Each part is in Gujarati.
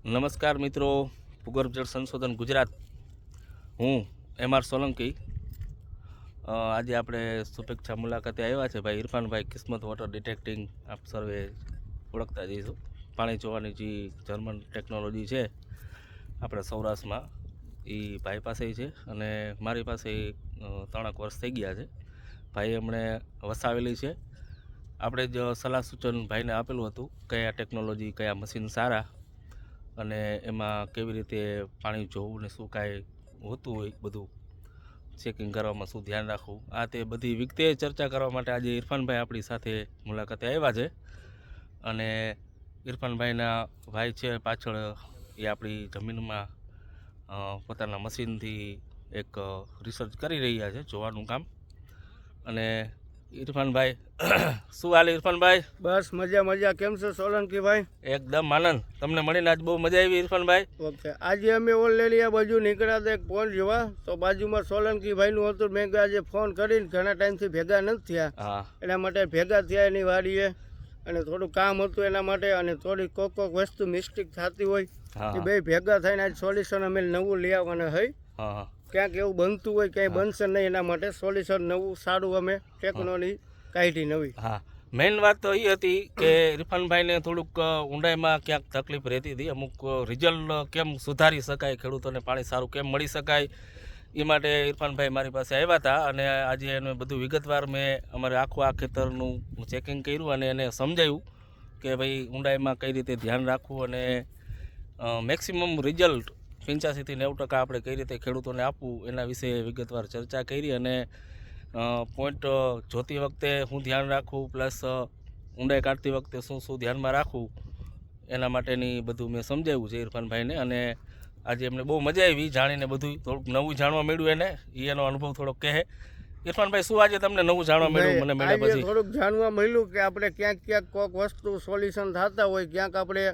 નમસ્કાર મિત્રો, ભૂગર્ભ જળ સંશોધન ગુજરાત. હું એમ.આર. સોલંકી. આજે આપણે શુભેચ્છા મુલાકાતે આવ્યા છે ભાઈ ઇરફાનભાઈ કિસ્મત વોટર ડિટેક્ટિંગ. આપ સર્વે ઓળખતા જઈશું. પાણી જોવાની જે જર્મન ટેકનોલોજી છે આપણે સૌરાષ્ટ્રમાં, એ ભાઈ પાસે છે અને મારી પાસે 3 વર્ષ થઈ ગયા છે. ભાઈ એમણે વસાવેલી છે. આપણે જ સલાહ સૂચન ભાઈને આપેલું હતું કયા ટેકનોલોજી, કયા મશીન સારા અને એમાં કેવી રીતે પાણી જોવું ને શું કાંઈ હોતું હોય, બધું ચેકિંગ કરવામાં શું ધ્યાન રાખવું, આ તે બધી વિગતે ચર્ચા કરવા માટે આજે ઇરફાનભાઈ આપણી સાથે મુલાકાતે આવ્યા છે. અને ઇરફાનભાઈના ભાઈ છે પાછળ, એ આપણી જમીનમાં પોતાના મશીનથી એક રિસર્ચ કરી રહ્યા છે, જોવાનું કામ. અને ઇરફાનભાઈ શું હાલ ઇરફાનભાઈ? બસ મજા. કેમ છો સોલંકી ભાઈ? એકદમ આનંદ. તમને મળીને આજ બહુ મજા આવી ઇરફાનભાઈ. ઓકે, આજે અમે ઓલરેડી આ બાજુ નીકળ્યા હતા એક ફોન જોવા, તો બાજુમાં સોલંકી ભાઈનું હતું. મેં આજે ફોન કરીને ઘણા ટાઈમથી ભેગા નથી થયા, એના માટે ભેગા થયા એની વાડીએ, અને થોડું કામ હતું એના માટે, અને થોડી કોક વસ્તુ મિસ્ટેક થતી હોય એ બે ભેગા થઈને આજ સોલ્યુશન અમે નવું લઈ આવવાના હોય. ક્યાંક એવું બનતું હોય ક્યાંય બનશે નહીં, એના માટે સોલ્યુશન નવું સારું અમે ટેકનોલોજી કાઢી નવી. મેઇન વાત તો એ હતી કે ઇરફાનભાઈને થોડુંક ઊંડાઈમાં ક્યાંક તકલીફ રહેતી હતી. અમુક રિઝલ્ટ કેમ સુધારી શકાય, ખેડૂતોને પાણી સારું કેમ મળી શકાય, એ માટે ઇરફાનભાઈ મારી પાસે આવ્યા હતા. અને આજે એને બધું વિગતવાર મેં અમારે આખું આ ખેતરનું ચેકિંગ કર્યું અને એને સમજાવ્યું કે ભાઈ ઊંડાઈમાં કઈ રીતે ધ્યાન રાખવું અને મેક્સિમમ રિઝલ્ટ 85 થી 90% આપણે કઈ રીતે ખેડૂતોને આપવું, એના વિશે વિગતવાર ચર્ચા કરી. અને પોઈન્ટ જોતી વખતે શું ધ્યાન રાખવું, પ્લસ ઊંડાઈ કાઢતી વખતે શું શું ધ્યાનમાં રાખવું, એના માટેની બધું મેં સમજાવ્યું છે ઇરફાનભાઈને. અને આજે એમને બહુ મજા આવી જાણીને, બધું થોડુંક નવું જાણવા મળ્યું એને, એનો અનુભવ થોડોક કહે. ઇરફાનભાઈ, શું આજે તમને નવું જાણવા મળ્યું? મને મળ્યા પછી થોડુંક જાણવા મળ્યું કે આપણે ક્યાંક કોઈક વસ્તુ સોલ્યુશન થતા હોય, ક્યાંક આપણે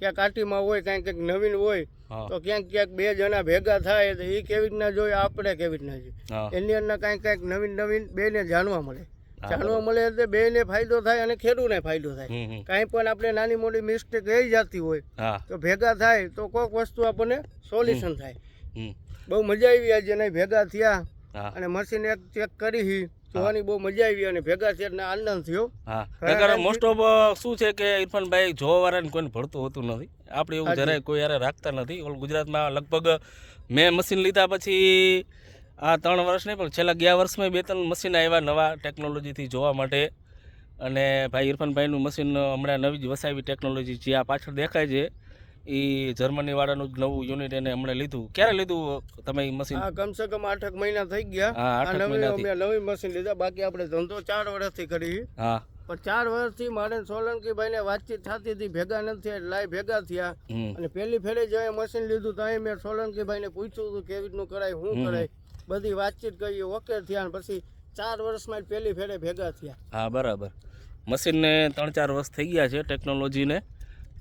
ક્યાંક આટીમાં હોય, ક્યાંક નવીન હોય, તો ક્યાંક બે જણા ભેગા થાય તો એ કેવી રીતના જોઈએ, આપણે કેવી રીતના જોઈએ, એની અંદર કાંઈક નવીન બેને જાણવા મળે એટલે બેને ફાયદો થાય અને ખેડૂતને ફાયદો થાય. કાંઈ પણ આપણે નાની મોટી મિસ્ટેક રહી જતી હોય તો ભેગા થાય તો કોઈક વસ્તુ આપણને સોલ્યુશન થાય. બહુ મજા આવી આજે નહીં ભેગા થયા અને મશીન એક ચેક કરી જોવાની બહુ મજા આવી અને ભેગા થયા આનંદ થયો. મોસ્ટ ઓફ શું છે કે ઇરફાનભાઈ જોવા વાળાને કોઈને ભળતું હોતું નથી. આપણે એવું જરાય કોઈ યારે રાખતા નથી. ગુજરાતમાં લગભગ મેં મશીન લીધા પછી આ 3 વર્ષ નહીં પણ છેલ્લા ગયા વર્ષમાં 2-3 મશીન આવ્યા નવા ટેકનોલોજીથી જોવા માટે. અને ભાઈ ઇરફાનભાઈનું મશીન હમણાં નવી જ વસાવી ટેકનોલોજી જે આ પાછળ દેખાય છે, એ જર્મની વાળાનું જ નવું યુનિટ એને હમણાં લીધું. ક્યારે લીધું તમે એ મશીન? કમસે કમ 8 મહિના થઈ ગયા. નવી મશીન લીધા. બાકી આપણે ધંધો 4 વર્ષથી કરી. પણ 4 વર્ષથી મારે સોલંકીભાઈને વાતચીત થતી હતી, ભેગા નથી લાઈ ભેગા થયા. અને પહેલી ફેરે જ્યારે મશીન લીધું તો મેં સોલંકીભાઈને પૂછ્યું હતું કેવી રીતનું કરાય, શું કરાય, બધી વાતચીત કરી, ઓકે થયા. પછી 4 વર્ષમાં પહેલી ફેરે ભેગા થયા. હા, બરાબર. મશીનને 3-4 વર્ષ થઈ ગયા છે ટેકનોલોજીને,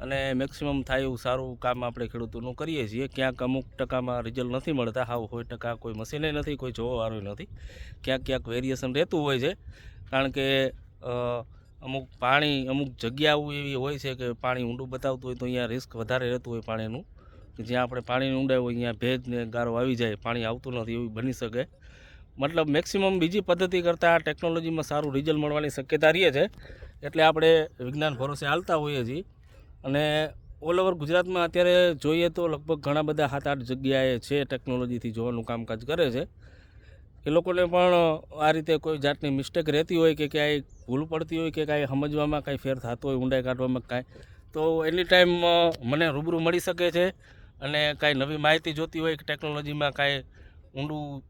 અને મેક્સિમમ થાય એવું સારું કામ આપણે ખેડૂતોનું કરીએ છીએ. ક્યાંક અમુક ટકામાં રિઝલ્ટ નથી મળતા, 100% કોઈ મશીને નથી, કોઈ જોવાવાળું નથી. ક્યાંક વેરિએશન રહેતું હોય છે, કારણ કે અમુક પાણી અમુક જગ્યાઓ એવી હોય છે કે પાણી ઊંડું બતાવતું હોય તો અહીંયા રિસ્ક વધારે રહેતું હોય પાણીનું, કે જ્યાં આપણે પાણીની ઊંડાઈ હોય અહીંયા ભેજ ને ગારો આવી જાય, પાણી આવતું નથી, એવું બની શકે. મતલબ મેક્સિમમ બીજી પદ્ધતિ કરતાં આ ટેકનોલોજીમાં સારું રિઝલ્ટ મળવાની શક્યતા રહે છે. એટલે આપણે વિજ્ઞાન ભરોસે હાલતા હોઈએ છીએ. અને ઓલ ઓવર ગુજરાતમાં અત્યારે જોઈએ તો લગભગ ઘણા બધા 7-8 જગ્યાએ છે ટેકનોલોજીથી જોવાનું કામકાજ કરે છે. એ લોકોને પણ આ રીતે કોઈ જાતની મિસ્ટેક રહેતી હોય કે ક્યાંય ભૂલ પડતી હોય કે કાંઈ સમજવામાં કાંઈ ફેર થતો હોય, ઊંડાઈ કાઢવામાં કાંઈ, તો એની ટાઈમ મને રૂબરૂ મળી શકે છે. અને કાંઈ નવી માહિતી જોતી હોય કે ટેકનોલોજીમાં કાંઈ ઊંડું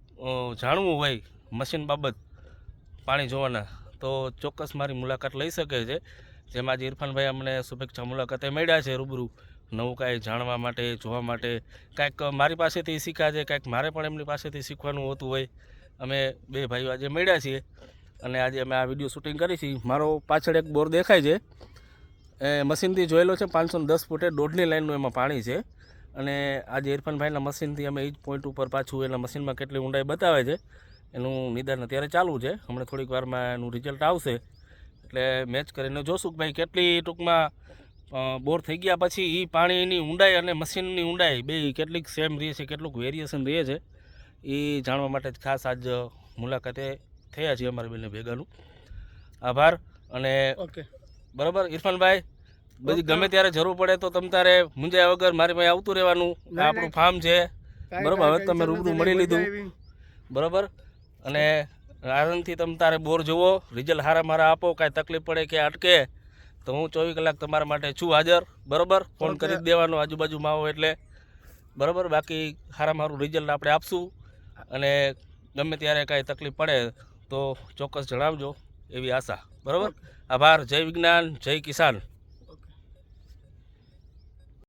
જાણવું હોય મશીન બાબત પાણી જોવાના, તો ચોક્કસ મારી મુલાકાત લઈ શકે છે. જેમાં આજે ઇરફાનભાઈ અમને શુભેચ્છા મુલાકાતે મળ્યા છે રૂબરૂ, નવું કાંઈ જાણવા માટે, જોવા માટે. કાંઈક મારી પાસેથી શીખ્યા છે, કાંઈક મારે પણ એમની પાસેથી શીખવાનું હોતું હોય. અમે 2 ભાઈઓ આજે મળ્યા છીએ અને આજે અમે આ વિડીયો શૂટિંગ કરી છીએ. મારો પાછળ એક બોર દેખાય છે, એ મશીનથી જોયેલો છે. 510 ફૂટે 1.5ની લાઈનનું એમાં પાણી છે. અને આજે ઇરફાનભાઈના મશીનથી અમે એ જ પોઈન્ટ ઉપર પાછું એના મશીનમાં કેટલી ઊંડાઈ બતાવે છે એનું નિદાન અત્યારે ચાલુ છે. હમણાં થોડીક વારમાં એનું રિઝલ્ટ આવશે એટલે મેચ કરીને જોશું કે ભાઈ કેટલી ટૂંકમાં બોર થઈ ગયા પછી એ પાણીની ઊંડાઈ અને મશીનની ઊંડાઈ બે કેટલીક સેમ રહે છે, કેટલુંક વેરિએશન રહે છે, એ જાણવા માટે જ ખાસ આજ મુલાકાતે થયા છીએ અમારી બંને ભેગાનું. આભાર. અને ઓકે બરાબર ઇરફાનભાઈ, બધી ગમે ત્યારે જરૂર પડે તો તમ તારે મુંજાયા વગર મારી પાસે આવતું રહેવાનું. આ આપણું ફાર્મ છે, બરાબર. હવે તમે રૂબરૂ મળી લીધું, બરાબર. અને આનંદથી તમે તારે બોર જુઓ, રિઝલ્ટ હારા મારા આપો. કાંઈ તકલીફ પડે કે અટકે તો હું 24 કલાક તમારા માટે છું હાજર, બરાબર. ફોન કરી જ દેવાનો આજુબાજુમાં આવો એટલે, બરાબર. બાકી હારા મારું રિઝલ્ટ આપણે આપશું. અને ગમે ત્યારે કાંઈ તકલીફ પડે તો ચોક્કસ જણાવજો એવી આશા, બરાબર. આભાર. જય વિજ્ઞાન, જય કિસાન.